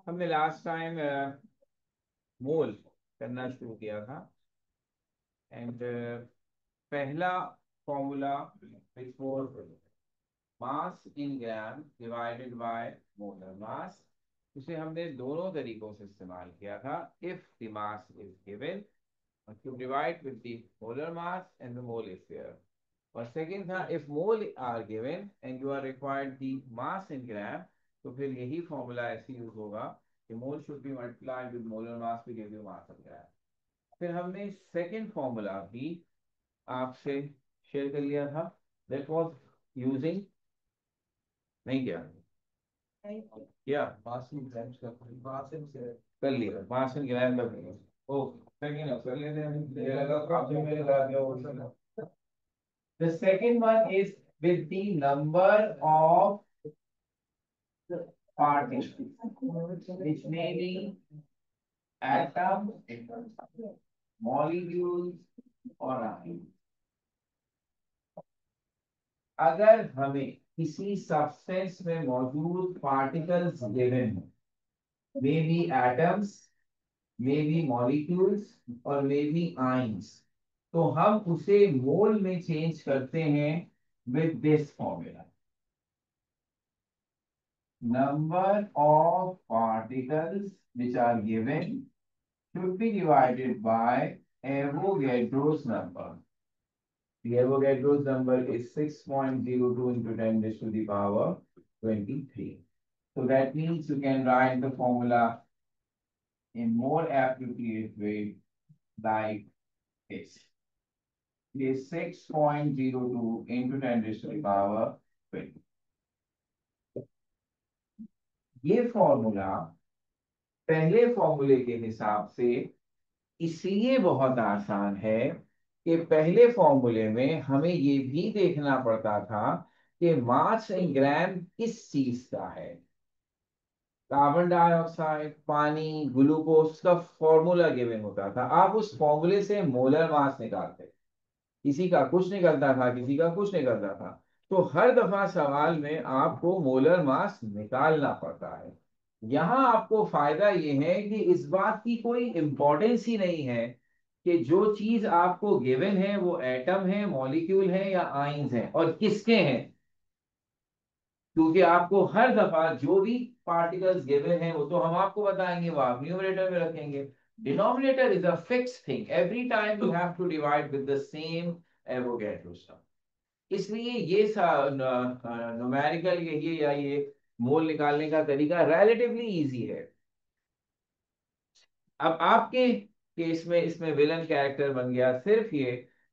हमने last time मोल करना शुरू किया था एंड पहला formula which was mass in gram divided by molar mass, उसे हमने दोनों तरीकों से इस्तेमाल किया था। If the mass is given to divide with the molar mass and the mole is there, और सेकंड था if mole are given and you are required the mass in gram, तो फिर यही फॉर्मूला ऐसे यूज होगा कि mole should be multiplied with molar mass to give you mass in gram. फिर हमने सेकंड फॉर्मूला भी आपसे शेयर कर लिया था, दैट वाज यूजिंग, नहीं किया क्या मास इन ग्राम कर लिया, मास इन ग्राम कर लिया। ओके सेकंड कर लेते हैं, मुझे लगा आपने मेरे साथ जो the second one is with the number of particles, which may be atoms, molecules or ions. अगर हमें किसी सब्सटेंस में मौजूद पार्टिकल्स गिवन हो, may be atoms, may be molecules और मे बी आयंस, तो हम उसे मोल में चेंज करते हैं with this formula. Number of particles which are given should be divided by Avogadro's number. The Avogadro's number is 6.02 into 10 raised to the power 23. So that means you can write the formula in more appropriate way like this. It is 6.02 into 10 raised to the power 20. ये formula पहले फॉर्मूले के हिसाब से इसलिए बहुत आसान है कि पहले फॉर्मूले में हमें ये भी देखना पड़ता था कि मास इन ग्राम किस चीज का है। कार्बन डाइऑक्साइड, पानी, ग्लूकोज का फॉर्मूला गिवन होता था, आप उस फॉर्मूले से मोलर मास निकालते, किसी का कुछ निकलता था, किसी का कुछ निकलता था। तो हर दफा सवाल में आपको मोलर मास निकालना पड़ता है। यहाँ आपको फायदा ये है कि इस बात की कोई इंपॉर्टेंस ही नहीं है कि जो चीज आपको गिवन है वो एटम है, मॉलिक्यूल है या आयंस है और किसके हैं, क्योंकि आपको हर दफा जो भी पार्टिकल्स गिवन है वो तो हम आपको बताएंगे, वो आप न्यूमरेटर में रखेंगे। Denominator is a fix thing, every time you have to divide with the same Avogadro sum. इसलिए ये न्यूमेरिकल ये या ये मोल निकालने का तरीका रिलेटिवली इजी है। अब आपके केस में इसमें विलन कैरेक्टर बन गया सिर्फ ये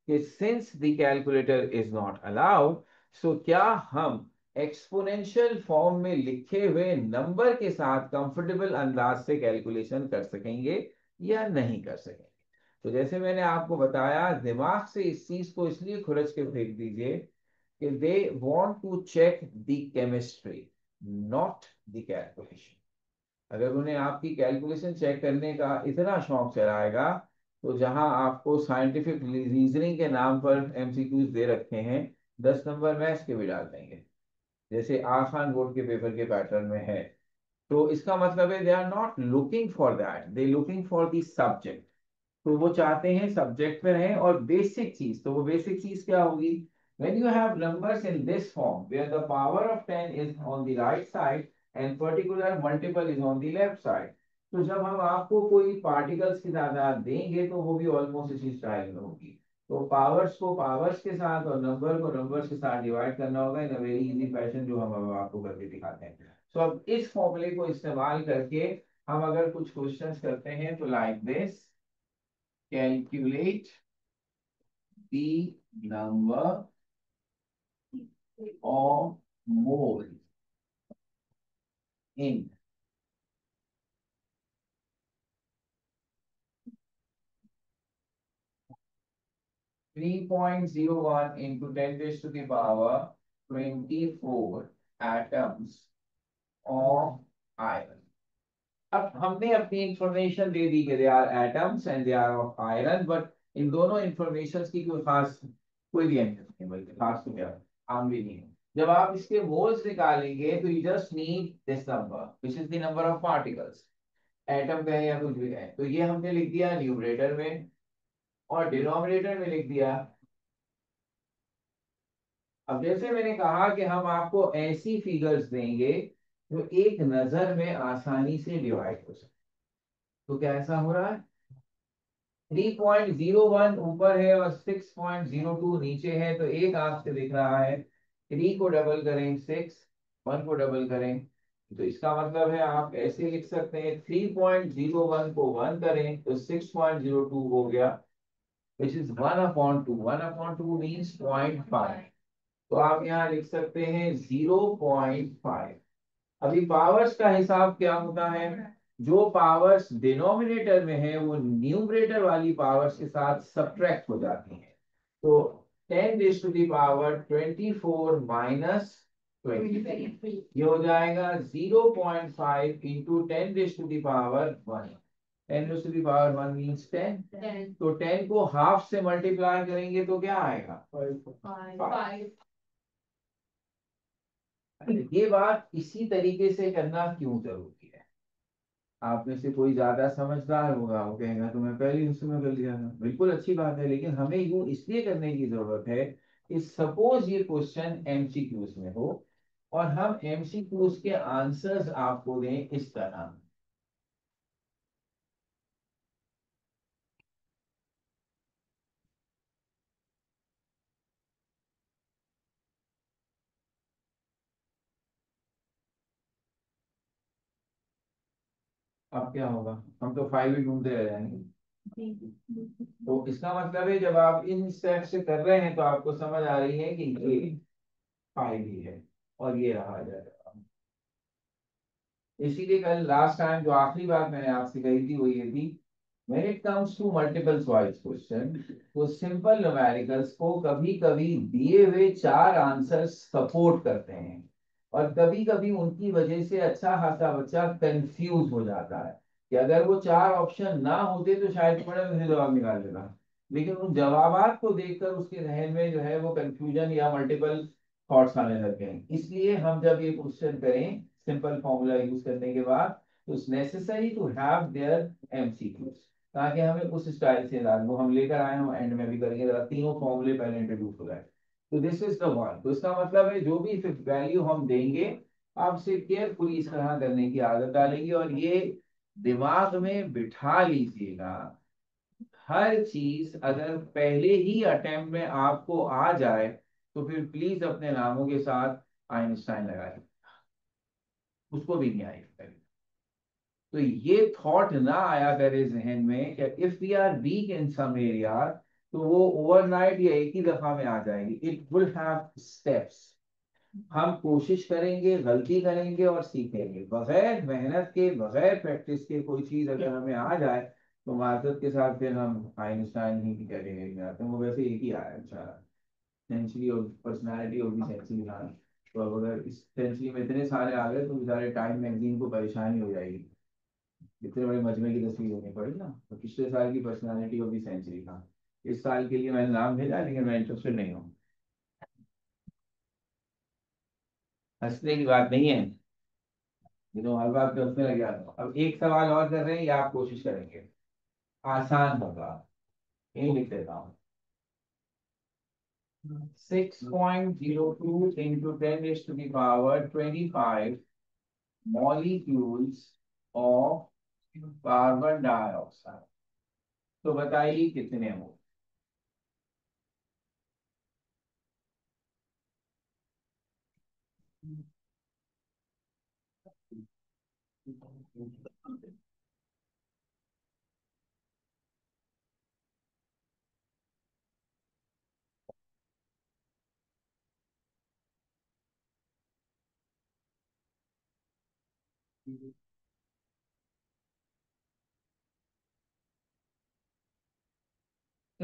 कि since the calculator is not allowed, so क्या हम एक्सपोनेंशियल फॉर्म में लिखे हुए नंबर के साथ कंफर्टेबल अंदाज से कैलकुलेशन कर सकेंगे या नहीं कर सकेंगे। तो जैसे मैंने आपको बताया, दिमाग से इस चीज को इसलिए खुरच के फेंक दीजिए कि they want to check the chemistry, not the calculation. अगर उन्हें आपकी कैलकुलेशन चेक करने का इतना शौक चलाएगा, तो जहां आपको साइंटिफिक रीजनिंग के नाम पर एमसीक्यूज दे रखे हैं, 10 नंबर मैथ्स के भी डाल देंगे, जैसे आसान बोर्ड के पेपर के पैटर्न में है। तो इसका मतलब है they are not looking for that, they looking for the subject. तो वो चाहते हैं सब्जेक्ट पे रहें और बेसिक चीज, तो वो बेसिक चीज क्या होगी, when you have numbers in this form where the power of 10 is on the right side and particular multiple is on the left side, तो जब हम आपको कोई पार्टिकल्स की तादाद देंगे तो वो भी ऑलमोस्ट इसी स्टाइल में होगी। तो पावर्स को पावर्स के साथ और नंबर को नंबर्स के साथ डिवाइड करना होगा इन अ वेरी इजी फैशन, जो हम अब आपको करके दिखाते हैं। सो अब इस फॉर्मूले को इस्तेमाल करके हम अगर कुछ क्वेश्चंस करते हैं तो like this, calculate the number of moles in 3.01 into 10 raised to the power 24 atoms of iron. अब हमने अपनी इंफॉर्मेशन दे दी कि they are atoms and they are of iron, but इन दोनों इंफॉर्मेशन की कोई खास कोई भी अहमियत नहीं, बल्कि खास तो क्या आम भी नहीं है। जब आप इसके मोल्स निकालेंगे तो you just need this number which is the number of particles, atom का है या कुछ भी है। तो ये हमने लिख दिया न्यूमरेटर में, और डिनोमिनेटर में लिख दिया। अब जैसे मैंने कहा कि हम आपको ऐसी फिगर्स देंगे जो एक नजर में आसानी से डिवाइड हो सके। तो क्या ऐसा हो रहा है? 3.01 ऊपर है और 6.02 नीचे है, तो एक आंख से दिख रहा है। 3 को डबल करें 6, 1 को डबल करें, तो इसका मतलब है आप ऐसे लिख सकते हैं 3.01 को 1 करें तो 6.02 हो गया, विच इज 1/2। 1/2 मीन्स 0.5, तो आप यहाँ लिख सकते हैं 0.5। अभी पावर्स का हिसाब क्या होता है? जो पावर्स डिनोमिनेटर में है वो न्यूमरेटर वाली पावर्स के साथ सब्ट्रैक्ट हो जाती हैं। तो 10 raise to the power 24 minus 23, ये हो जाएगा 0.5 into 10 raise to the power 1। 10 raise to the power 1 means 10। तो 10 को हाफ से मल्टीप्लाई करेंगे तो क्या आएगा? 5। ये बात इसी तरीके से करना क्यों जरूरी है? आप में से कोई ज्यादा समझदार होगा, वो कहेगा तो मैं पहले ही उसमें कर लिया था। बिल्कुल अच्छी बात है, लेकिन हमें यूं इसलिए करने की जरूरत है कि सपोज ये क्वेश्चन एमसीक्यूज में हो और हम एमसीक्यूज के आंसर्स आपको दें इस तरह। अब क्या होगा? हम तो 5 ही ढूंढते रह जाएंगे। तो इसका मतलब है जब आप इन स्टेप से कर रहे हैं तो आपको समझ आ रही है कि ये 5 ही है और ये रहा जाएगा। इसीलिए कल लास्ट टाइम जो आखिरी बात मैंने आपसे कही थी वो ये थी, when it comes to multiple choice question, तो सिंपल न्यूमेरिकल्स को कभी कभी दिए हुए 4 आंसर्स सपोर्ट करते हैं, और कभी कभी उनकी वजह से अच्छा खासा बच्चा कंफ्यूज हो जाता है कि अगर वो 4 ऑप्शन ना होते तो शायद बड़े मुझे जवाब निकाल लेगा, लेकिन उन जवाबात को देखकर उसके जहन में जो है वो कंफ्यूजन या मल्टीपल थॉट्स आने लगते हैं। इसलिए हम जब ये क्वेश्चन करें सिंपल फॉर्मूला यूज करने के बाद, तो it's necessary to have their MCQs, ताकि हमें उस स्टाइल से इलाज वो हम लेकर आए हम एंड में भी करेंगे, जरा तीनों फॉर्मूले पहले इंट्रोड्यूस हो जाए। तो दिस इज द वन। तो इसका मतलब है जो भी वैल्यू हम देंगे आप से केयरफुली इस तरह करने की आदत डालेंगे, और ये दिमाग में बिठा लीजिएगा। हर चीज अगर पहले ही अटेम्प्ट में आपको आ जाए तो फिर प्लीज अपने नामों के साथ आइंस्टाइन लगाए, उसको भी नहीं आएगा। तो ये थॉट ना आया करे जहन में कि if we are weak in some area तो वो ओवरनाइट या एक ही दफा में आ जाएगी। It will have steps. हम कोशिश करेंगे, गलती करेंगे और सीखेंगे। बगैर मेहनत के, बगैर प्रैक्टिस के कोई चीज अगर हमें आ जाए तो माजरत के साथ फिर हम आइंस्टाइन ही की कैटेगरी में आते हैं। वो वैसे एक ही आया बेचारा, century of personality of the century हाँ। तो अब अगर इस सेंचुरी में इतने सारे आ गए तो बेचारे टाइम मैगजीन को परेशानी हो जाएगी, इतने बड़े मजमे की तस्वीर होनी पड़ी ना। तो पिछले साल की पर्सनालिटी ऑफ द सेंचुरी था, इस साल के लिए मैंने नाम भेजा लेकिन मैं इंटरेस्टेड नहीं हूँ। हंसने की बात नहीं है, हर बात पे हंसने लग जाता हूँ। अब एक सवाल और कर रहे हैं या आप कोशिश करेंगे? आसान होगा, यही लिख देता हूँ। 6.02 into 10 raised to the power 25 molecules of carbon dioxide. तो बताइए कितने हो?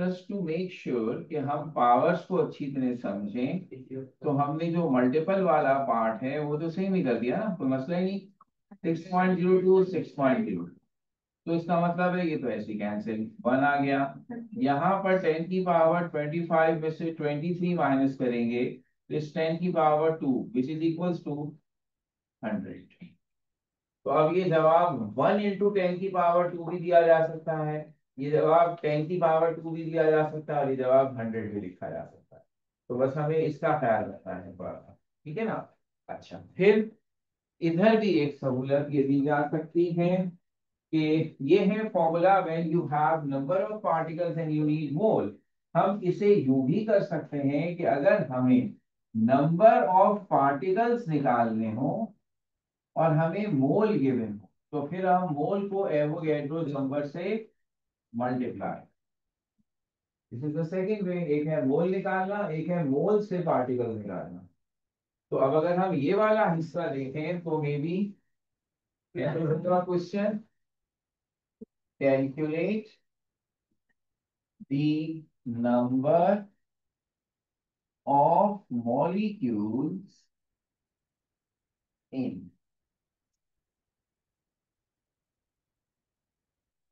जस्ट टू मेक श्योर कि हम पावर्स को अच्छी तरह समझें, तो हमने जो मल्टीपल वाला पार्ट है वो तो सेम ही कर दिया ना, कोई मसला ही नहीं। 6.02 6.02, तो इसका मतलब है ये तो ऐसे कैंसिल, 1 आ गया। यहाँ पर 10 की पावर 25 में से 23 माइनस करेंगे, तो इस 10 की पावर 2 विच इज इक्वल्स टू 100। तो अब ये जवाब 1 × 10 की पावर 2 भी दिया जा सकता है, ये जवाब 10 की पावर 2 भी दिया जा सकता है, और ये जवाब 100 भी लिखा जा सकता है। तो बस हमें इसका ख्याल रखना है थोड़ा सा, ठीक है ना। अच्छा, फिर इधर भी एक सहूलत ये दी जा सकती है कि ये है formula when you have number of particles and you need mole. हम इसे यूं भी कर सकते हैं कि अगर हमें नंबर ऑफ पार्टिकल्स निकालने हो और हमें मोल गिवन हो, तो फिर हम मोल को एवोगैड्रो नंबर से multiply, this is the second वे। एक है मोल निकालना, एक है मोल से पार्टिकल निकालना। तो अब अगर हम ये वाला हिस्सा देखें तो may be question, calculate the number of molecules in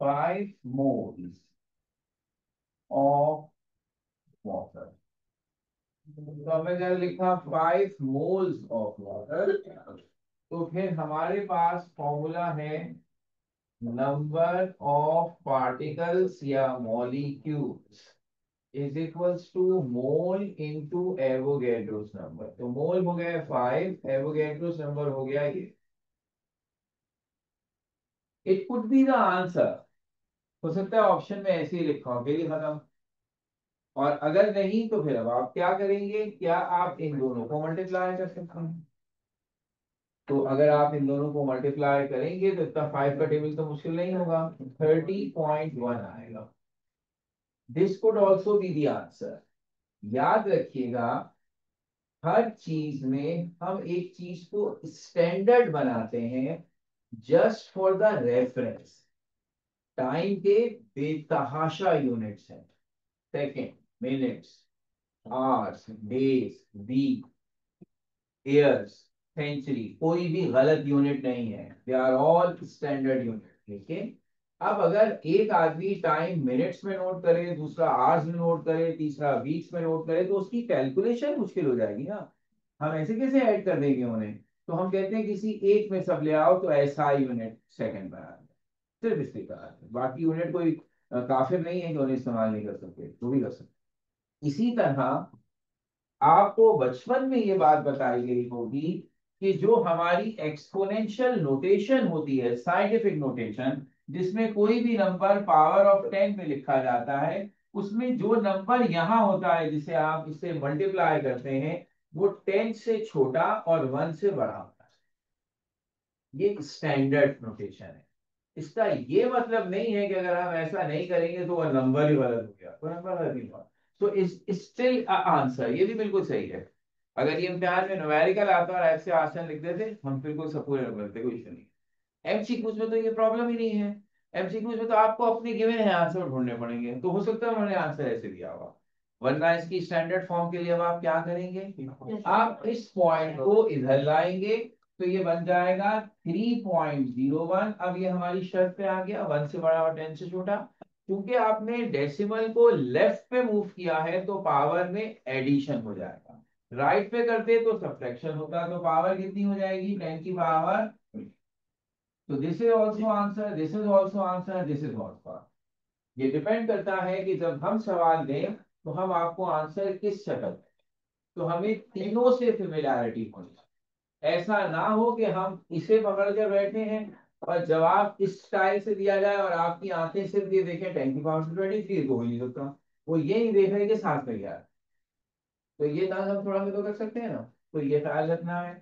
5 moles of water। तो हमने जब लिखा 5 moles of water, तो फिर हमारे पास फॉर्मूला है नंबर ऑफ पार्टिकल्स या molecules is equals to mole into Avogadro's number. तो मोल हो गया 5, एवोगैड्रोस नंबर हो गया ये। It could be the answer, हो सकता है ऑप्शन में ऐसे ही लिखा हो, फिर खत्म। और अगर नहीं तो फिर अब आप क्या करेंगे, क्या आप इन दोनों को मल्टीप्लाई कर सकते हैं। तो अगर आप इन दोनों को मल्टीप्लाई करेंगे तो इतना 5 का टेबल तो मुश्किल नहीं होगा, 30.1 आएगा। This could also be the answer. याद रखिएगा, हर चीज में हम एक चीज को स्टैंडर्ड बनाते हैं just for the reference. Time के बेतहाशा यूनिट्स हैं, second, minutes, hours, days, week, years, century, कोई भी गलत यूनिट नहीं है, they are all standard unit. लेकिन अब अगर एक आदमी टाइम मिनट्स में नोट करे, दूसरा आवर्स में नोट करे, तीसरा वीक्स में नोट करे, तो उसकी कैलकुलेशन मुश्किल हो जाएगी ना। हम ऐसे कैसे ऐड कर देंगे उन्हें। तो हम कहते हैं किसी एक में सब ले आओ तो ऐसा यूनिट सेकंड बना दें, सिर्फ इसके कारण। बाकी यूनिट कोई काफिर नहीं है कि उन्हें इस्तेमाल नहीं कर सकते, वो भी कर सकते। इसी तरह आपको बचपन में ये बात बताई गई होगी कि जो हमारी एक्सपोनेंशियल नोटेशन होती है, साइंटिफिक नोटेशन, जिसमें कोई भी नंबर पावर ऑफ 10 में लिखा जाता है, उसमें जो नंबर यहाँ होता है जिसे आप इससे मल्टीप्लाई करते हैं, वो 10 से छोटा और 1 से बड़ा होता है। ये स्टैंडर्ड नोटेशन है। इसका ये मतलब नहीं है कि अगर हम ऐसा नहीं करेंगे तो वह नंबर ही गलत हो गया, तो नंबर गलत नहीं हुआ। तो इस स्टिल आंसर ये भी बिल्कुल सही है। अगर ये इम्तिहान में न्यूमेरिकल आता और ऐसे आंसर लिख देते, हम बिल्कुल सब पूरे करते, कोई इशू नहीं। एमसीक्यूज में तो ये प्रॉब्लम ही नहीं है। एमसीक्यूज में तो आपको अपने गिवन है आंसर ढूंढने पड़ेंगे, तो हो सकता है उन्होंने आंसर ऐसे दिया होगा। वरना इसकी स्टैंडर्ड फॉर्म के लिए अब आप क्या करेंगे, आप इस पॉइंट को इधर लाएंगे, तो ये बन जाएगा 3.01। अब ये हमारी शर्त पे आ गया, 1 से बड़ा और 10 से छोटा। क्योंकि आपने डेसिमल को लेफ्ट पे मूव किया है तो पावर में एडिशन हो जाएगा, राइट पे करते तो सब्ट्रैक्शन होता, तो पावर कितनी हो जाएगी, 10 की पावर। तो this is also answer, this is also answer, this is also. ये डिपेंड करता है कि जब हम सवाल दें तो हम आपको आंसर किस शक्ल में, तो हमें तीनों से सिमिलैरिटी होनी चाहिए। ऐसा ना हो कि हम इसे पकड़ कर बैठे हैं और जवाब इस स्टाइल से दिया जाए और आपकी आंखें सिर्फ ये देखें 10 की पावर 23, तो हो ही नहीं सकता। वो ये नहीं देख रहे कि साथ में क्या है। तो ये ना हम थोड़ा सा तो कर सकते हैं ना, तो ये ख्याल रखना है।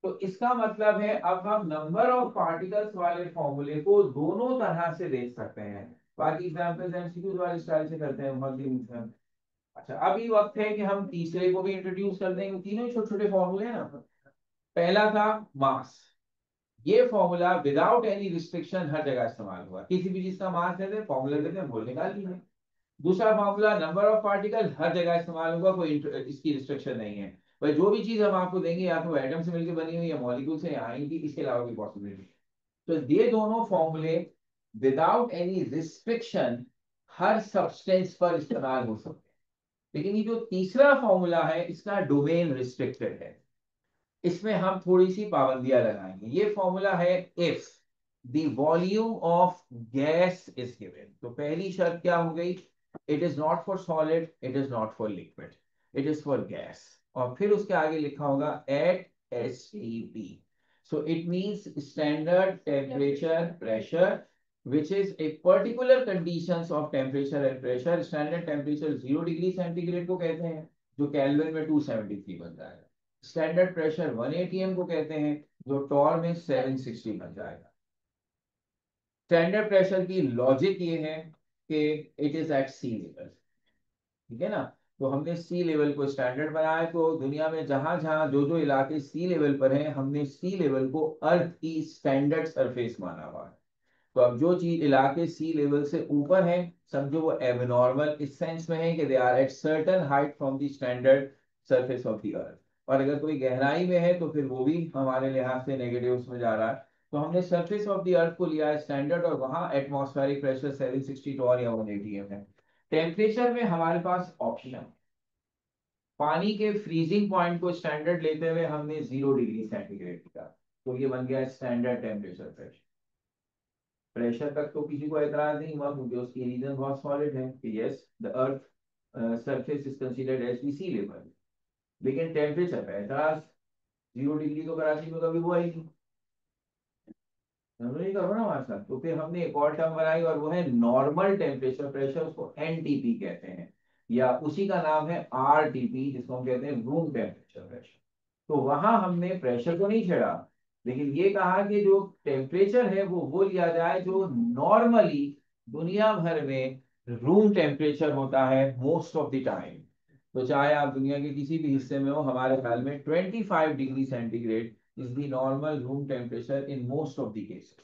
तो इसका मतलब है अब हम नंबर ऑफ पार्टिकल्स वाले फॉर्मूले को दोनों तरह से देख सकते हैं। बाकी एग्जांपल्स एमसीक्यूज वाले स्टाइल से करते हैं बहुत ही। अच्छा, अभी वक्त है कि हम तीसरे को भी इंट्रोड्यूस कर देंगे। तीनों छोटे छोटे फॉर्मूले हैं ना। पहला था मास। ये फॉर्मूला विदाउट एनी रिस्ट्रिक्शन हर जगह इस्तेमाल हुआ, किसी भी चीज का मास देते फॉर्मूला देते हैं, बोल निकाल लीजिए। दूसरा फॉर्मूला, नंबर ऑफ पार्टिकल हर जगह इस्तेमाल होगा, कोई इसकी रिस्ट्रिक्शन नहीं है भाई। जो भी चीज हम आपको देंगे या तो एटम से मिलकर बनी हुई या मॉलिक्यूल से आएंगी, इसके अलावा कोई पॉसिबिलिटी। तो ये दोनों फॉर्मूले विदाउट एनी रिस्ट्रिक्शन हर सब्सटेंस पर इस्तेमाल हो सकते हैं। लेकिन ये जो तीसरा फॉर्मूला है इसका डोमेन रिस्ट्रिक्टेड है, इसमें हम थोड़ी सी पाबंदियां लगाएंगे। ये फॉर्मूला है if the volume of gas is given. तो पहली शर्त क्या हो गई, it is not for solid, it is not for liquid, it is for gas. और फिर उसके आगे लिखा होगा eight STP। so it means standard temperature pressure which is a particular conditions of temperature and pressure। standard temperature 0 degree centigrade को कहते हैं, जो केल्विन में 273 बन जाएगा। स्टैंडर्ड प्रेशर 1 atm को कहते हैं, जो टॉर में 760 बन जाएगा। स्टैंडर्ड प्रेशर की लॉजिक ये है कि it is at sea level, ठीक है ना। तो हमने सी लेवल को स्टैंडर्ड बनाया, तो दुनिया में जहां जहां जो जो इलाके सी लेवल पर हैं, हमने सी लेवल को अर्थ की स्टैंडर्ड सरफेस माना हुआ है। तो अब जो चीज इलाके सी लेवल से ऊपर है, समझो वो एबनॉर्मल इस सेंस में है कि they are at certain height from the standard surface of the earth. और अगर कोई गहराई में है तो फिर वो भी हमारे लिहाज से नेगेटिव उसमें जा रहा है। तो हमने सरफेस ऑफ द अर्थ को लिया है स्टैंडर्ड, और वहां एटमॉस्फेरिक प्रेशर 760 टॉर या 1 atm है। टेम्परेचर में हमारे पास ऑप्शन, पानी के फ्रीजिंग पॉइंट को स्टैंडर्ड लेते हुए हमने 0 डिग्री सेंटीग्रेड लिया, तो ये बन गया स्टैंडर्ड टेम्परेचर प्रेशर। प्रेशर तक तो किसी को एतराज नहीं हुआ, क्योंकि उसकी रीजन बहुत सॉलिड है कि yes the earth surface is considered as the sea level. लेकिन टेम्परेचर पे एतराज, 0 डिग्री तो कराची में कभी हुआ ही नहीं, समझ नहीं करो ना हमारे साथ। तो फिर हमने एक और टर्म बनाई, और वो है नॉर्मल टेम्परेचर प्रेशर, उसको NTP कहते हैं, या उसी का नाम है RTP, जिसको हम कहते हैं रूम टेम्परेचर प्रेशर। तो वहां हमने प्रेशर को नहीं छेड़ा, लेकिन ये कहा कि जो टेम्परेचर है वो लिया जाए जो नॉर्मली दुनिया भर में रूम टेम्परेचर होता है मोस्ट ऑफ द टाइम। तो चाहे आप दुनिया के किसी भी हिस्से में हो, हमारे ख्याल में 25 degree centigrade is the normal room temperature in most of the cases.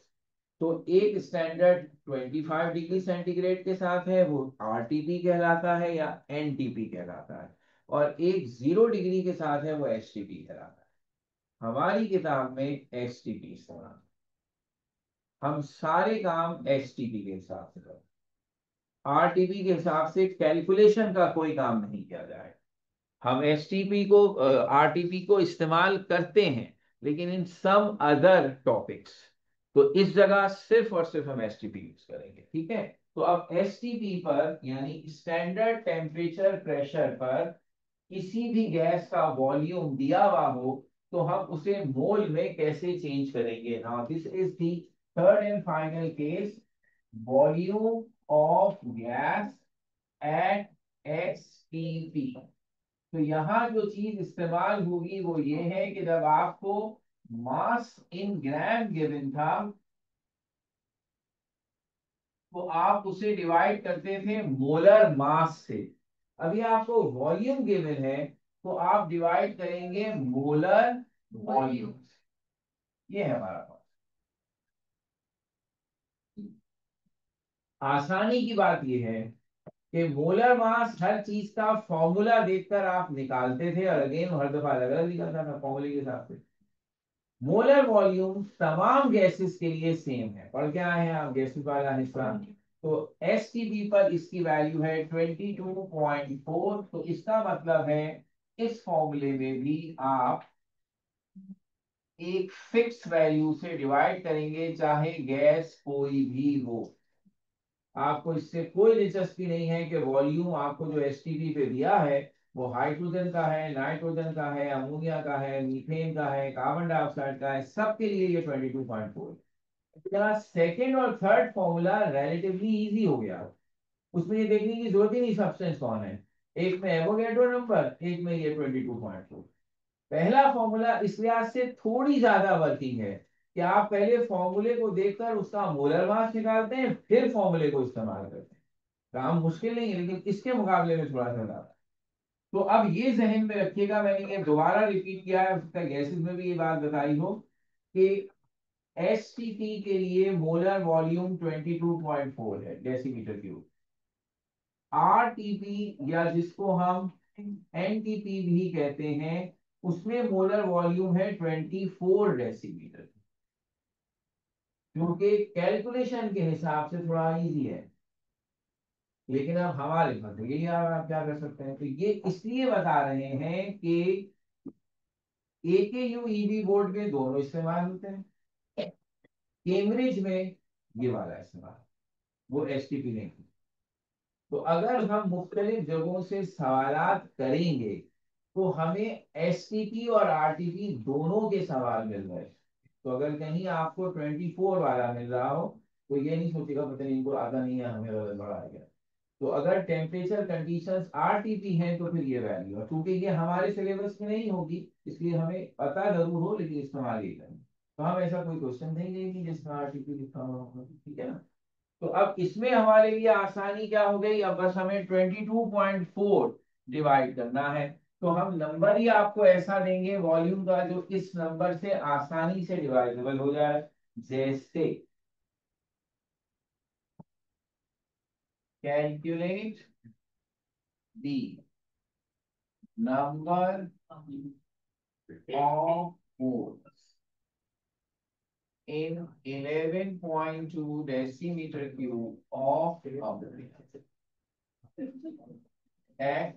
तो एक स्टैंडर्ड 25 डिग्री सेंटीग्रेड के साथ है, वो RTP कहलाता है या NTP कहलाता है, और एक 0 डिग्री के साथ है, वो STP कहलाता है। हमारी किताब में STP इस्तेमाल, हम सारे काम STP के हिसाब से करते हैं। RTP के हिसाब से कैलकुलेशन का कोई काम नहीं किया जाए। हम STP को RTP को इस्तेमाल करते हैं, लेकिन इन सम अदर टॉपिक्स। तो इस जगह सिर्फ और सिर्फ हम STP यूज करेंगे, ठीक है। तो अब STP पर यानी स्टैंडर्ड टेम्परेचर प्रेशर पर किसी भी गैस का वॉल्यूम दिया हुआ हो, तो हम उसे मोल में कैसे चेंज करेंगे। Now this is the third and final case, volume of gas at STP। तो यहाँ जो चीज इस्तेमाल होगी वो ये है कि जब आपको मास इन ग्राम गिवन था, तो आप उसे डिवाइड करते थे मोलर मास से। अभी आपको वॉल्यूम गिवन है, तो आप डिवाइड करेंगे मोलर वॉल्यूम से। ये है हमारा पास। आसानी की बात ये है कि मोलर मास हर चीज का फॉर्मूला देखकर आप निकालते थे, और अगेन हर दफा अलग अलग निकलता था फॉर्मूले के हिसाब से। मोलर वॉल्यूम तमाम गैसेस के लिए सेम है, पढ़ के आए हैं आप गैसेस वाला हिस्सा। तो STP पर इसकी वैल्यू है 22.4। तो इसका मतलब है इस फॉर्मूले में भी आप एक फिक्स वैल्यू से डिवाइड करेंगे, चाहे गैस कोई भी हो। आपको इससे कोई दिलचस्पी नहीं है कि वॉल्यूम आपको जो STP पे दिया है वो हाइड्रोजन का है, नाइट्रोजन का है, अमोनिया का है, मीथेन का है, कार्बन डाइऑक्साइड का है, सबके लिए ये 22.4। क्या सेकेंड और थर्ड फॉर्मूला रिलेटिवली इजी हो गया, उसमें ये देखने की जरूरत ही नहीं सब्सटेंस कौन है। एक में एवोगैड्रो नंबर, एक में ये 22.4। पहला फॉर्मूला इस लिहाज से थोड़ी ज्यादा वर्किंग है कि आप पहले फॉर्मूले को देखकर उसका मोलर मास निकालते हैं, फिर फॉर्मूले को इस्तेमाल करते हैं। काम मुश्किल नहीं है, लेकिन इसके मुकाबले में थोड़ा सा ज्यादा। तो अब ये जहन में रखिएगा, मैंने ये दोबारा रिपीट किया है, उसका गैसेस में भी ये बात बताई हो कि STP के लिए मोलर वॉल्यूम 22.4 है डेसीमीटर क्यूब। आरटीपी या जिसको हम एनटीपी भी कहते हैं, उसमें मोलर वॉल्यूम है 24 डेसीमीटर। क्योंकि कैलकुलेशन के हिसाब से थोड़ा इजी है, लेकिन अब हमारे पास तो यही आप क्या कर सकते हैं। तो ये इसलिए बता रहे हैं कि एकेयू ईबी बोर्ड में दोनों इस्तेमाल होते हैं, कैम्ब्रिज में ये वाला इस्तेमाल, वो एचटीपी नहीं। तो अगर हम मुख्तलिफ जगहों से सवालात करेंगे तो हमें एसटीपी और आरटीपी दोनों के सवाल मिल रहे हैं। तो अगर कहीं आपको 24 वाला मिल रहा हो तो ये नहीं सोचेगा पता नहीं इनको आता नहीं है, हमें गलत बढ़ा गया। तो अगर टेम्परेचर कंडीशंस आरटीपी हैं तो फिर ये वैल्यू है, क्योंकि ये हमारे सिलेबस में नहीं होगी इसलिए हमें पता जरूर हो लेकिन इस्तेमाल ही करें। तो हम ऐसा कोई क्वेश्चन नहीं लेंगे जिसमें आरटीपी लिखा हुआ होगा, ठीक है ना। तो अब इसमें हमारे लिए आसानी क्या हो गई, अब बस हमें 22.4 डिवाइड करना है। तो हम नंबर ही आपको ऐसा देंगे वॉल्यूम का जो इस नंबर से आसानी से डिवाइडेबल हो जाए। जैसे calculate the number of moles in 11.2 decimeter cube of ammonia at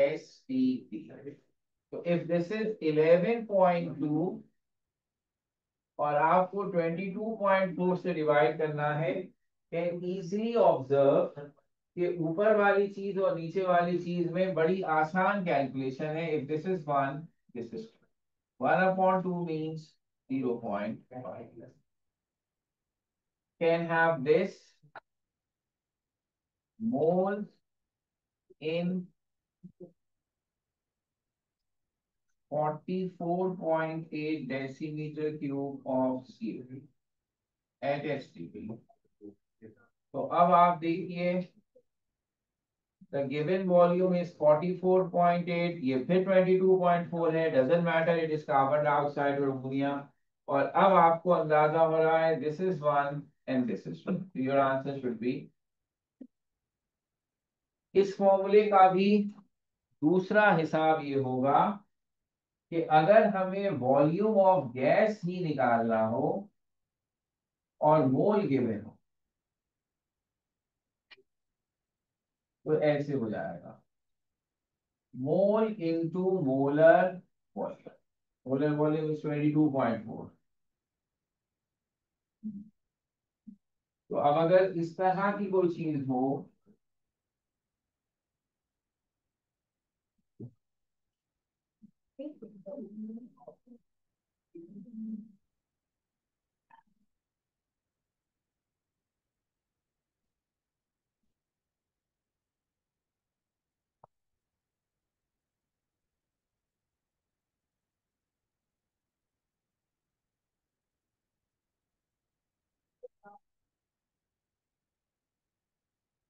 STP. So if this is 11.2 और आपको 22.4 से डिवाइड करना है, कैन इजीली ऑब्जर्व कि ऊपर वाली चीज और नीचे वाली चीज में बड़ी आसान कैलकुलेशन है। If this is 1, this is 1/2 means 0.5. Can have this moles in 44.8 decimeter cube of CO at STP. तो अब आप देखिए the given volume is 44.8, ये फिर 22.4 है, doesn't matter, it is carbon dioxide और अमोनिया। और अब आपको अंदाजा हो रहा है this is 1 and this is 2. Your answer should be, इस फॉर्मूले का भी दूसरा हिसाब ये होगा कि अगर हमें वॉल्यूम ऑफ गैस ही निकालना हो और मोल गिवन हो तो ऐसे हो जाएगा, mole into molar volume. Molar volume is 22.4। तो अब अगर इस तरह की कोई चीज हो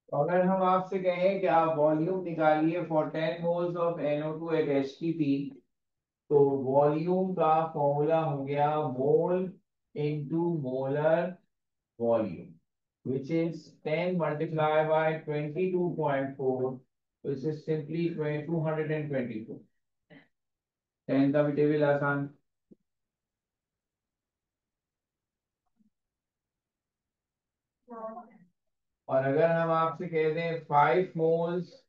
तो अगर हम आपसे कहें कि आप वॉल्यूम निकालिए for 10 moles of NO2 at HTP, तो वॉल्यूम का फॉर्मूला हो गया mole into molar volume which is 10 multiplied by 22.4, which is simply 222। 10 का भी टेबल आसान। और अगर हम आपसे कह दें 5 moles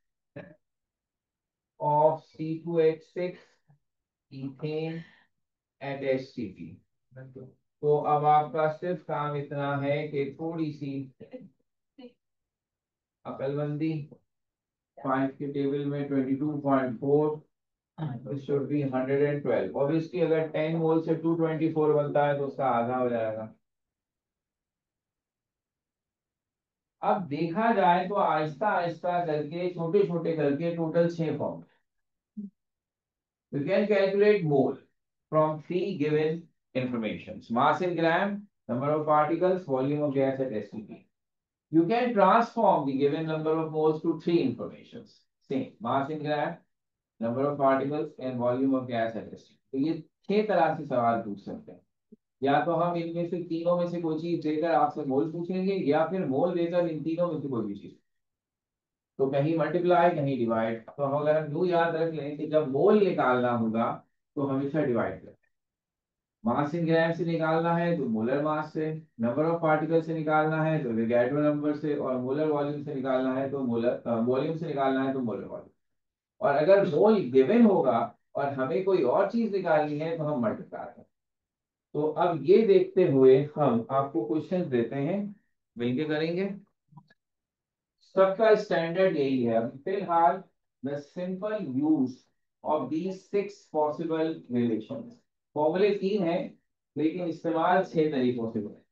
of C2H6 ethane at HTP, तो अब आपका सिर्फ काम इतना है कि थोड़ी सी अकलमंदी। 5 के टेबल में 22.4, it should be 112। ऑब्वियसली अगर 10 मोल से 224 बनता है तो उसका आधा हो जाएगा। अब देखा जाए तो आहिस्ता आहिस्ता करके छोटे छोटे करके total 6 form. You can calculate mole from 3 given informations: mass in gram, number of particles, volume of gas at STP. You can transform the given number of moles to 3 informations: same mass in gram, number of particles, and volume of gas at STP. तो ये 6 तरह से सवाल पूछ सकते हैं। या तो हम इनमें से तीनों में से कोई चीज देकर आपसे मोल पूछेंगे, या फिर मोल देकर इन तीनों में से कोई भी चीज। तो कहीं मल्टीप्लाई कहीं डिवाइड। तो हम अगर हम यूं याद रख लें कि जब मोल निकालना होगा तो हमेशा डिवाइड करें। मास इन ग्राम से निकालना है तो मोलर मास से, नंबर ऑफ पार्टिकल से निकालना है तो लिगैंडो नंबर से, और मोलर वॉल्यूम से निकालना है तो मोलर वॉल्यूम से निकालना है तो मोलर वॉल्यूम। और अगर मोल गिवन होगा और हमें कोई और चीज निकालनी है तो हम मल्टीप्लाई करें। तो अब ये देखते हुए हम आपको क्वेश्चन देते हैं, मिलके करेंगे। सबका स्टैंडर्ड यही है अभी फिलहाल। The simple use of these six possible relations. फॉर्मूले तीन है लेकिन इस्तेमाल छह तरीकों से होता है।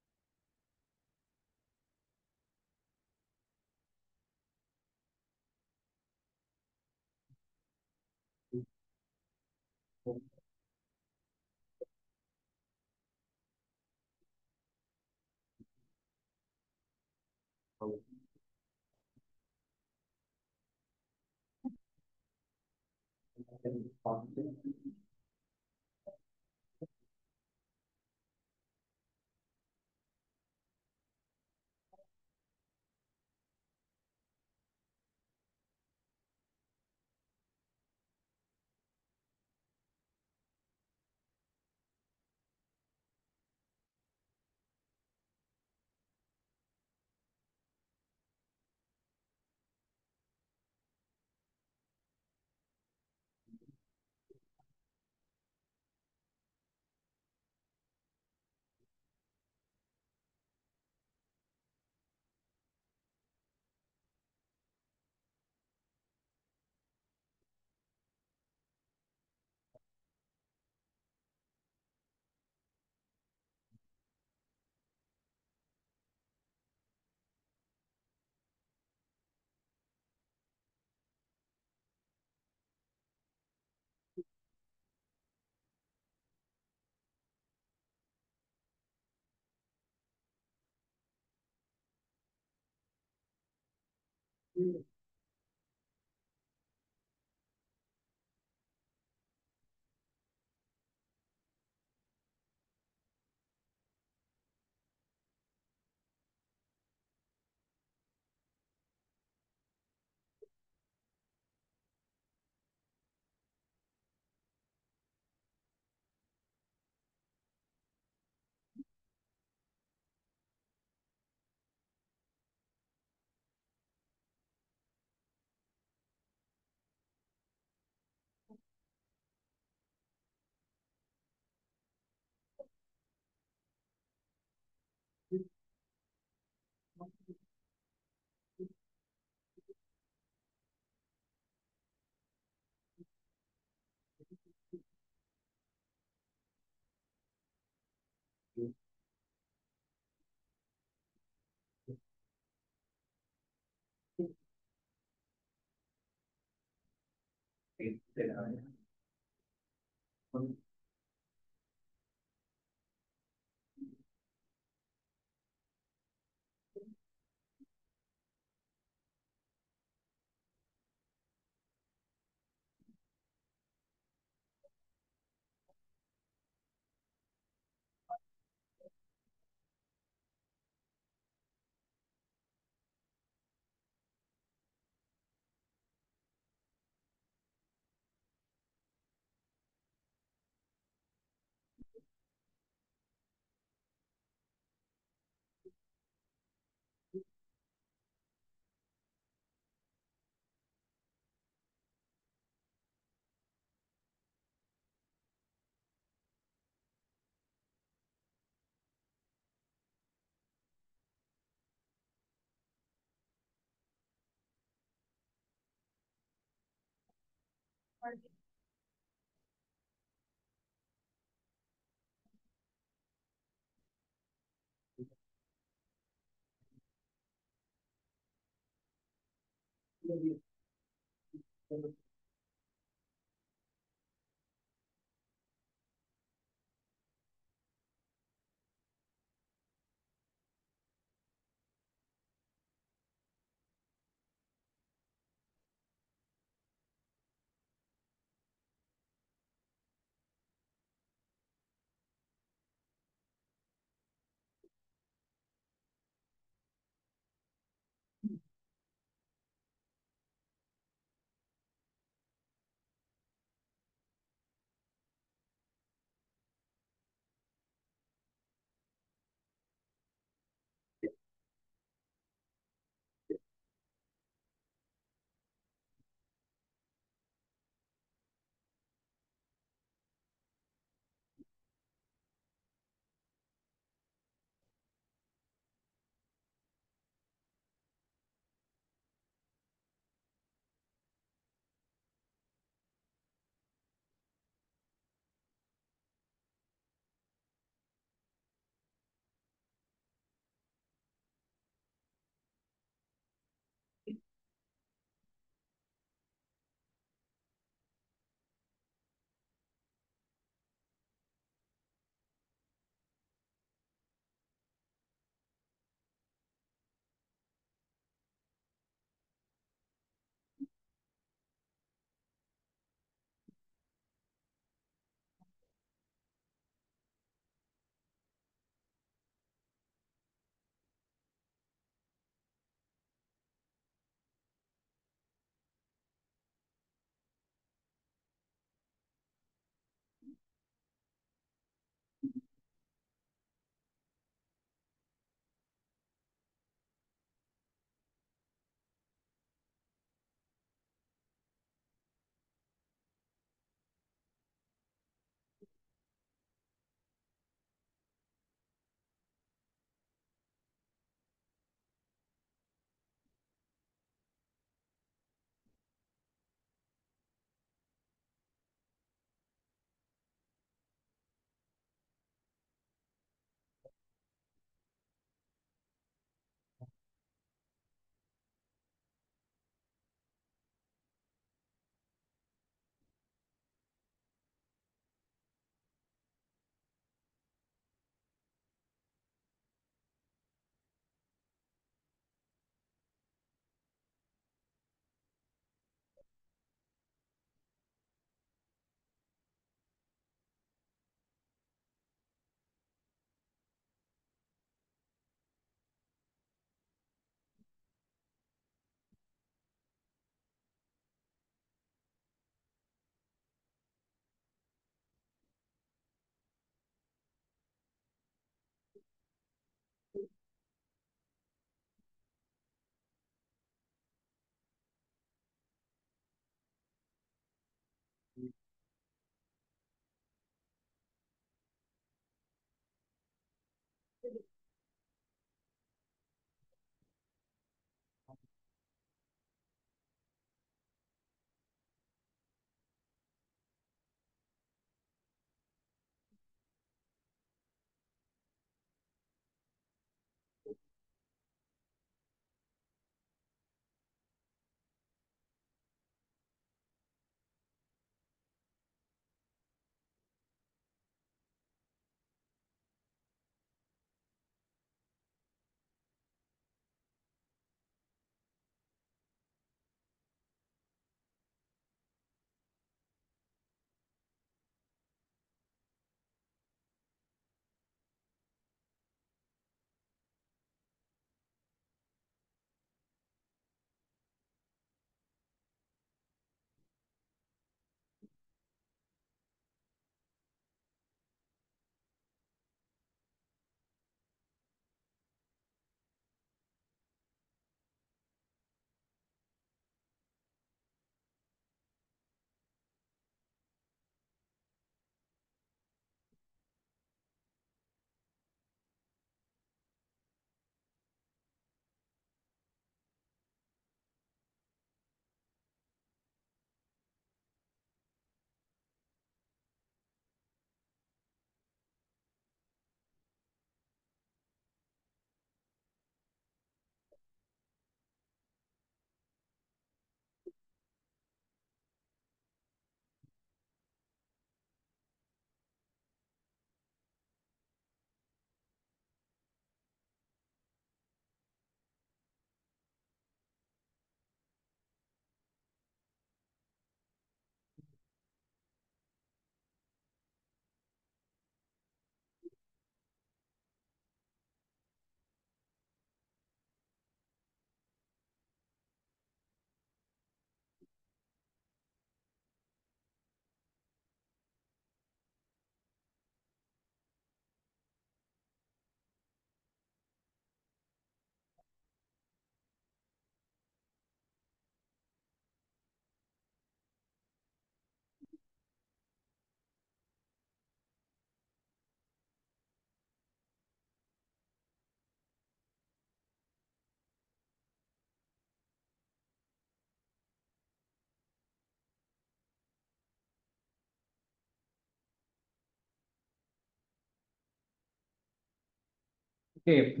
Okay,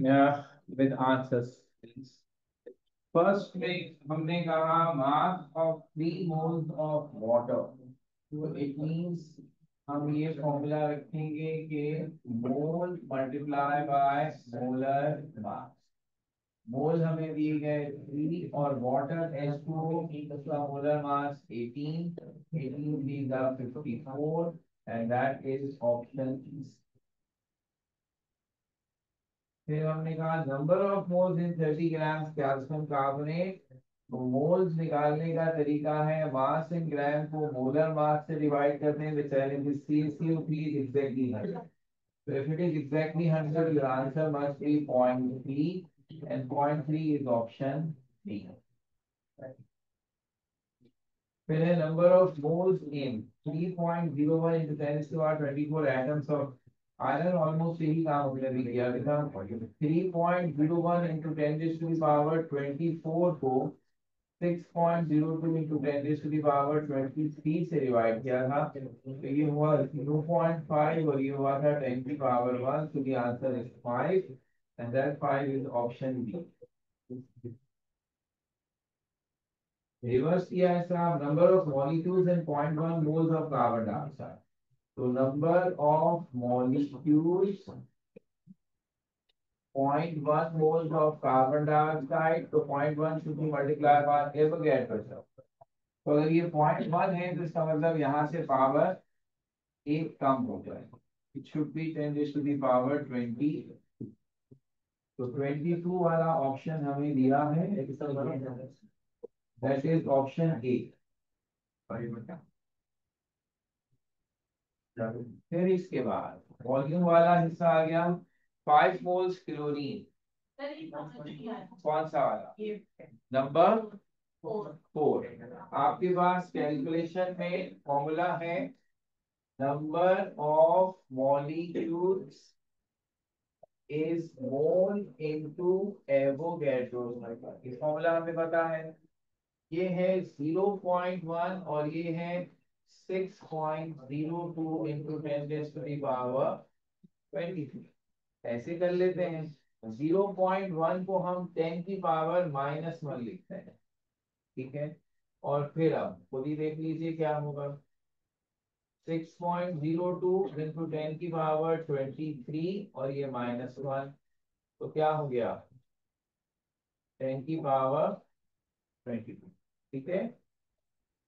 with answers. फर्स्ट में हमने कहा mass of 3 moles of water, तो इट मींस हम ये फॉर्मूला रखेंगे कि मोल मल्टीप्लाई बाय मोलर मास। मोल हमें दिए गए 3 और वाटर H2O का molar mass 18, 18 these are 54 and that is option C। फिर हमने कहा number of moles in 30 grams calcium carbonate, तो मोल्स निकालने का तरीका है मास इन ग्राम को मोलर मास से डिवाइड करते हैं, which is CaCO3 is exactly 100, so if it is exactly 100 your answer must be 0.3 and 0.3 is option B। फिर है number of moles in 3.01 into 10 to the power 24 atoms of iron, almost यही काम हमने भी किया था। 3.01 into 10 to the power 24 को 6.02 into 10 to the power 23 से डिवाइड किया था, तो ये हुआ 0.5 और ये हुआ था 10 की पावर 1, so the answer is 5 and that 5 is option B। Reverse किया है साहब, number of molecules in 0.1 moles of carbon dioxide, तो number of molecules 0.1 moles of carbon dioxide, तो 0.1 should be multiplied by Avogadro। तो अगर ये 0.1 है तो इसका मतलब यहाँ से पावर एक कम हो जाए, it should be 10 to the power 20, तो 22 वाला ऑप्शन हमें दिया है, दैट इज ऑप्शन ए। फिर इसके बाद वॉल्यूम वाला हिस्सा आ गया, 5 मोल्स क्लोरीन, कौन सा वाला, नंबर 4। आपके पास कैलकुलेशन में फॉर्मूला है number of molecules is mole into Avogadro, इस फॉर्मूला हमें पता है, ये है 0.1 और ये है 6.02 into 10 to the power 23। ऐसे कर लेते हैं, 0.1 को हम 10 की पावर -1 लिखते हैं, ठीक है, और फिर अब खुद ही देख लीजिए क्या होगा, 6.02 into 10 की पावर 23 और ये -1, तो क्या हो गया 10 की पावर 22, ठीक है।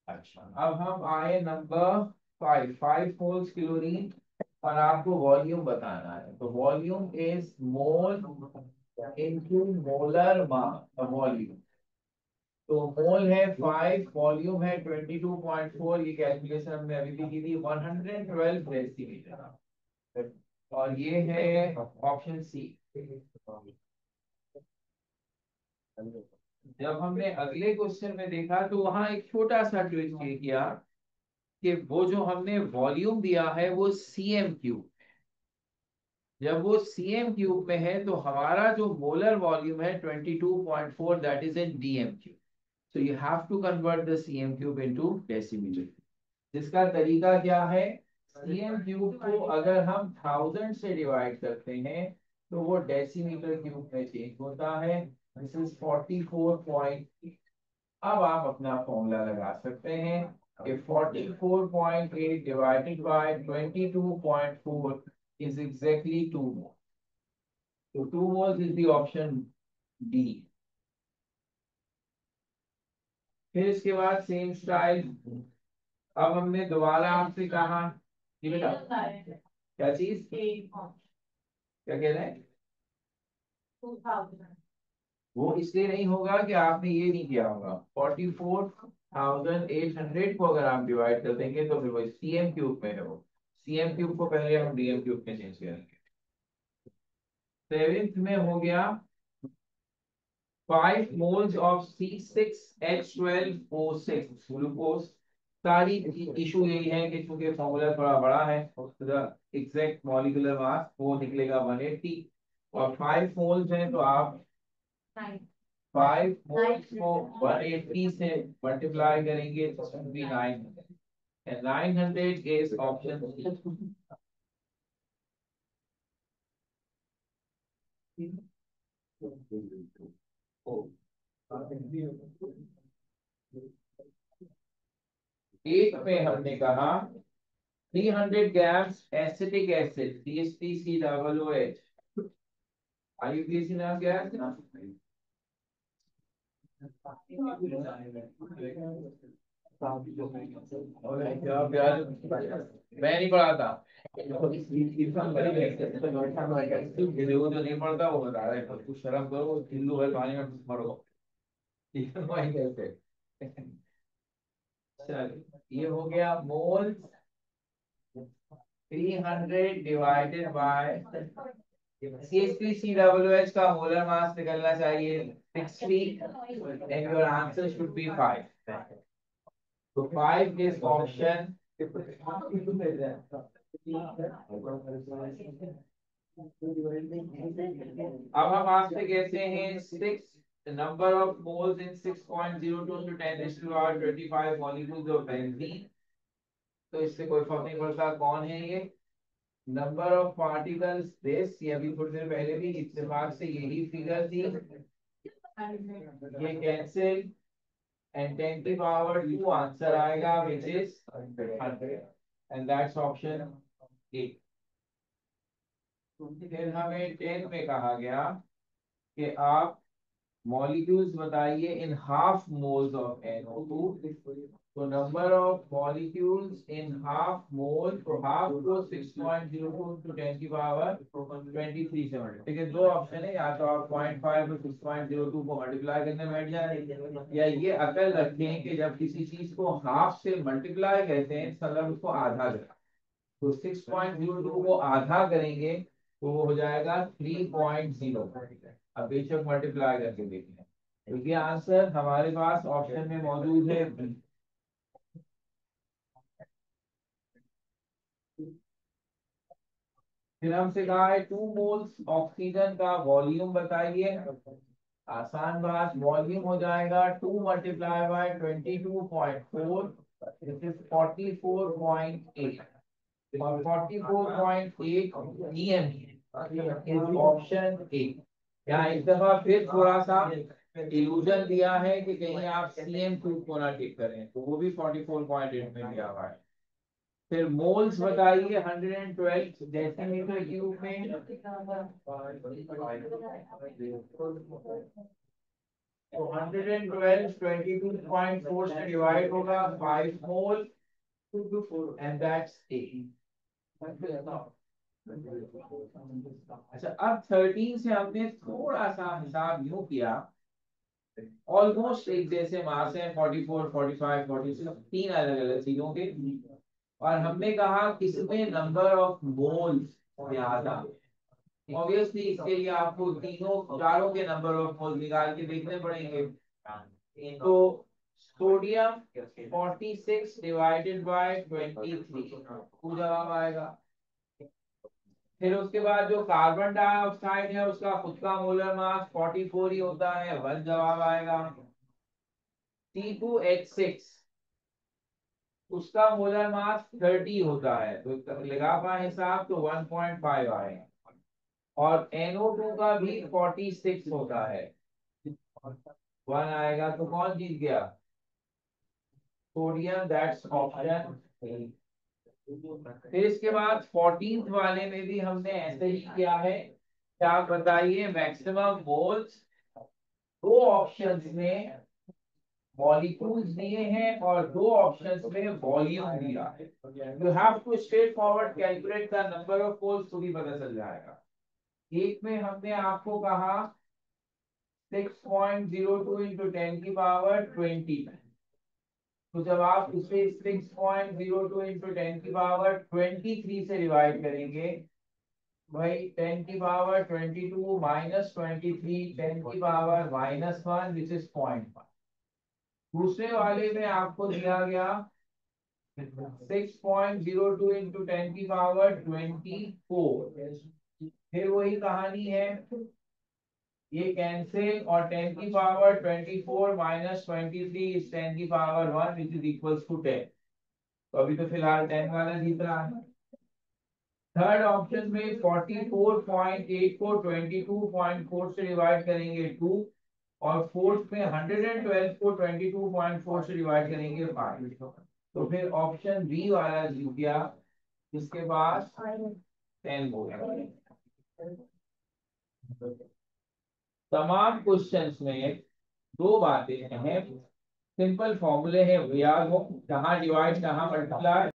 अच्छा, अब हम आए नंबर 5, 5 मोल्स क्लोरीन और आपको वॉल्यूम बताना है, तो volume is mole into molar mass, volume, तो मोल है 5, वॉल्यूम है 22.4, ये कैलकुलेशन हमने अभी भी की थी, 112 डेसीमीटर, और ये है ऑप्शन सी। जब हमने अगले क्वेश्चन में देखा तो वहां एक छोटा सा ट्विस्ट ये किया कि वो जो हमने वॉल्यूम दिया है वो सीएम क्यूब, जब वो सीएम क्यूब में है तो हमारा जो मोलर वॉल्यूम है 22.4 that is in DM cube, so you have to convert the cm cube into decimeter। जिसका तरीका क्या है, cm क्यूब को अगर हम 1000 से डिवाइड करते हैं तो वो डेसीमीटर क्यूब में चेंज होता है, दिस इज 44 अब आप अपना फॉर्मूला लगा सकते हैं कि 44.8 divided by 22.4 is exactly 2 moles, so 2 moles is the option D। फिर इसके बाद सेम स्टाइल, अब हमने दोबारा आपसे कहा कि बेटा क्या चीज, क्या कह रहे हैं, 2000, वो इसलिए नहीं होगा कि आपने ये नहीं किया होगा, 44,800 को अगर आप डिवाइड कर देंगे तो फिर वो सीएम क्यूब में है, वो सीएम क्यूब को पहले हम डीएम क्यूब में चेंज करेंगे। सेवेंथ में हो गया 5 moles of C6H12O6 ग्लूकोज, सारी इशू यही है कि चूंकि फॉर्मूला थोड़ा बड़ा है, एग्जैक्ट मॉलिक्यूलर मास वो निकलेगा 180 और 5 मोल्स हैं, तो आप 5 मोल्स को 180 से मल्टीप्लाई करेंगे तो 900 and 900 is option C। एक में हमने कहा 300 grams acetic acid CH3COOH. Are you pleased enough gas? मैं नहीं पढ़ा था। जो नहीं पढ़ता वो बता रहे कुछ शर्म करो, हिंदू है पानी में मरो। कैसे? चल, ये हो गया मोल 300 डिवाइडेड बाय CH3COOH का मोलर मास निकलना चाहिए 60 and your answer should be 5. So 5 is option. अब हम आपसे कहते हैं 6 number of moles in 6.02 to 10 raised to the power 25 molecules of benzene. तो इससे कोई फर्क नहीं पड़ता कौन है ये। नंबर ऑफ पार्टिकल्स दिस, ये अभी थोड़ी देर पहले भी इत्तेफाक से यही फिगर थी, ये कैंसिल and 10 की पावर 2 आंसर आएगा which is 100 and that's option A. फिर हमें 10 में कहा गया कि आप मॉलिक्यूल्स बताइए in half moles of NO2। तो number of molecules in half mole, तो हाफ को 6.02 to 10 की पावर 23 से मल्टीप्लाई। ठीक है, दो ऑप्शन है, या तो आप 0.5 और 6.02 को मल्टीप्लाई करने बैठ जाए, या ये अकल रखें कि जब किसी चीज को हाफ से मल्टीप्लाई कहते हैं मतलब उसको आधा करें। तो 6.02 को आधा करेंगे तो वो हो जाएगा 3.0। अब बेशक मल्टीप्लाई करके देखें, तो ये आंसर हमारे पास ऑप्शन में मौजूद है। फिर हमसे कहा है 2 मोल्स ऑक्सीजन का वॉल्यूम बताइए। आसान बात, वॉल्यूम हो जाएगा 2 मल्टीप्लाई बाय 22.4, दिस इज 44.8 और 44.8 EM इज ऑप्शन ए। यहाँ इस दफा फिर थोड़ा सा इल्यूजन दिया है कि कहीं आप CM2 को ना टिक करें, तो वो भी 44.8 में दिया हुआ है। फिर मोल्स बताइए 112 डेसीमीटर क्यूब में। तो 112 22.4 से डिवाइड होगा 5 मोल एंड दैट्स 8। अच्छा, अब 13 से हमने थोड़ा सा हिसाब यूं किया, ऑलमोस्ट एक जैसे मास है 44 45 46 तीन अलग अलग चीजों के, और हमने कहा किसमें नंबर ऑफ मोल्स ज्यादा। ऑब्वियसली इसके लिए आपको तीनों चारों के नंबर ऑफ मोल्स निकाल के देखने पड़ेंगे। तो सोडियम 46 डिवाइडेड बाय 23 वो जवाब आएगा। फिर उसके बाद जो कार्बन डाइऑक्साइड है उसका खुद का मोलर मास 44 ही होता है, 1 जवाब आएगा। C2H6 उसका मोलर मास 30 होता है, तो लगा पाए हिसाब तो 1.5 आएगा। और NO2 का भी 46 होता है, 1 आएगा। तो कौन जीत गया? Sodium, that's option. फिर इसके बाद 14th वाले में भी हमने ऐसे ही किया है। क्या आप बताइए, मैक्सिमम मोल्स, दो ऑप्शंस में मॉलिक्यूल्स दिए हैं और दो ऑप्शंस में वॉल्यूम दिया है। You have to straight forward calculate the number of moles, तो भी पता चल जाएगा। एक में हमने आपको कहा 6.02 इंटू 10 की पावर 20, तो जब आप इसे 6.02 इंटू 10 की पावर 23 से डिवाइड करेंगे, भाई 10 की पावर 22 माइनस 23, 10 की पावर -1 विच इज 0.1। दूसरे वाले में आपको दिया गया 6.02 इंटू 10 की पावर 24। फिर वही कहानी है, ये कैंसिल, और 10 की पावर 24 माइनस 23 इज 10 की पावर 1 विच इज इक्वल्स टू 10। तो अभी तो फिलहाल 10 वाला जीत रहा है। थर्ड ऑप्शन में 44.8 को 22.4 से डिवाइड करेंगे 2, और फोर्थ में 112 को 22.4 से डिवाइड करेंगे 5। तो फिर ऑप्शन बी वाला जीत गया, जिसके पास 10 वोट। तमाम क्वेश्चंस में दो बातें हैं, सिंपल फॉर्मूले हैं, जहां डिवाइड कहां मल्टीप्लाई।